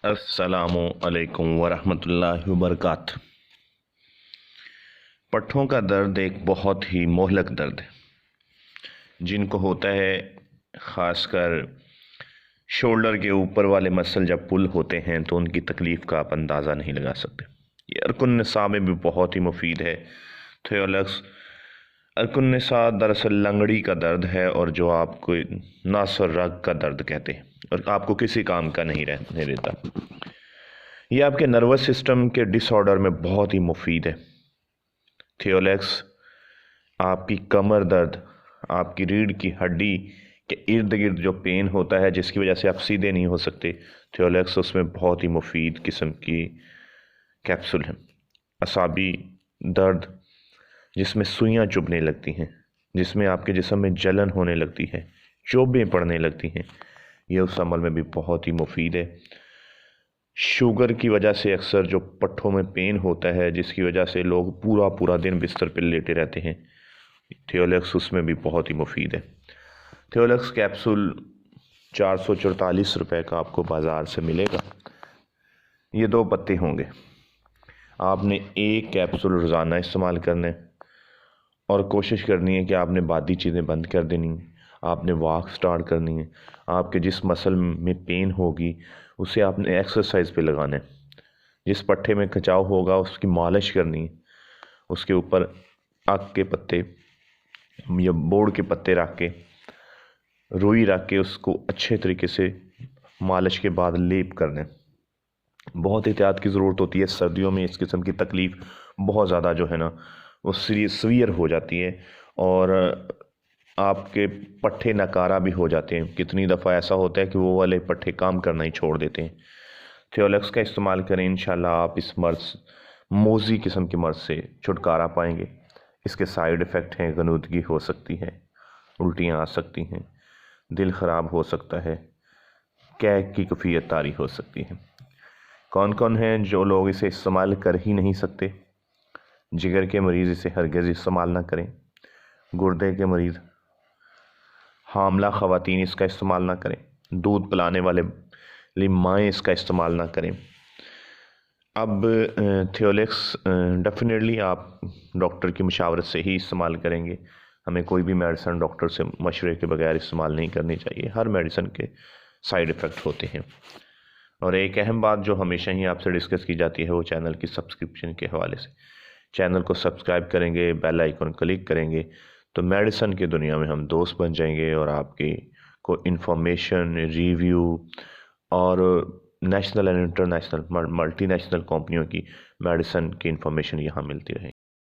अस्सलामु अलैकुम वरहमतुल्लाहि वबरकातुहू। पट्ठों का दर्द एक बहुत ही मोहलक दर्द है। जिनको होता है, ख़ासकर शोल्डर के ऊपर वाले मसल जब पुल होते हैं तो उनकी तकलीफ़ का आप अंदाज़ा नहीं लगा सकते। ये अरकुन्निसा में भी बहुत ही मुफीद है। थियोलेक्स अरकुन्निसा दरअसल लंगड़ी का दर्द है, और जो आपको नस और रग का दर्द कहते हैं, और आपको किसी काम का नहीं रहने देता। ये आपके नर्वस सिस्टम के डिसऑर्डर में बहुत ही मुफीद है। थियोलेक्स आपकी कमर दर्द, आपकी रीढ़ की हड्डी के इर्द गिर्द जो पेन होता है जिसकी वजह से आप सीधे नहीं हो सकते, थियोलेक्स उसमें बहुत ही मुफीद किस्म की कैप्सूल है। असाबी दर्द जिसमें सुइयां चुभने लगती हैं, जिसमें आपके जिस्म में जलन होने लगती है, चोभें पड़ने लगती हैं, ये उस अमल में भी बहुत ही मुफीद है। शुगर की वजह से अक्सर जो पट्ठों में पेन होता है, जिसकी वजह से लोग पूरा पूरा दिन बिस्तर पर लेटे रहते हैं, थियोलेक्स उसमें भी बहुत ही मुफीद है। थियोलेक्स कैप्सूल 444 रुपये का आपको बाज़ार से मिलेगा। ये 2 पत्ते होंगे। आपने एक कैप्सूल रोज़ाना इस्तेमाल करना है, और कोशिश करनी है कि आपने बादी चीज़ें बंद कर देनी है। आपने वॉक स्टार्ट करनी है। आपके जिस मसल में पेन होगी उसे आपने एक्सरसाइज पे लगाना है। जिस पट्ठे में खिंचाव होगा उसकी मालिश करनी है। उसके ऊपर आक के पत्ते या बोड़ के पत्ते रख के, रुई रख के उसको अच्छे तरीके से मालिश के बाद लेप करना है। बहुत एहतियात की ज़रूरत होती है। सर्दियों में इस किस्म की तकलीफ़ बहुत ज़्यादा जो है ना वो सीवियर हो जाती है, और आपके पट्ठे नकारा भी हो जाते हैं। कितनी दफ़ा ऐसा होता है कि वो वाले पट्ठे काम करना ही छोड़ देते हैं। थियोलेक्स का इस्तेमाल करें, इंशाल्लाह आप इस मर्ज़, मोज़ी किस्म के मर्ज़ से छुटकारा पाएंगे। इसके साइड इफ़ेक्ट हैं, गनुदगी हो सकती है, उल्टियाँ आ सकती हैं, दिल ख़राब हो सकता है, कैक की कैफियत तारी हो सकती है। कौन कौन हैं जो लोग इसे इस्तेमाल कर ही नहीं सकते? जिगर के मरीज़ इसे हरगिज़ इस्तेमाल ना करें। गुर्दे के मरीज़, हामला ख़वातीन इसका इस्तेमाल ना करें। दूध पिलाने वाले माएँ इसका इस्तेमाल ना करें। अब थियोलेक्स डेफिनेटली आप डॉक्टर की मशावरत से ही इस्तेमाल करेंगे। हमें कोई भी मेडिसिन डॉक्टर से मशवरे के बगैर इस्तेमाल नहीं करनी चाहिए। हर मेडिसिन के साइड इफ़ेक्ट होते हैं। और एक अहम बात जो हमेशा ही आपसे डिस्कस की जाती है वो चैनल की सब्सक्रिप्शन के हवाले से। चैनल को सब्सक्राइब करेंगे, बेल आइकन क्लिक करेंगे तो मेडिसिन की दुनिया में हम दोस्त बन जाएंगे, और आपके को इन्फॉर्मेशन, रिव्यू और नेशनल एंड इंटरनेशनल मल्टीनेशनल कंपनियों की मेडिसिन की इन्फॉर्मेशन यहाँ मिलती रहेगी।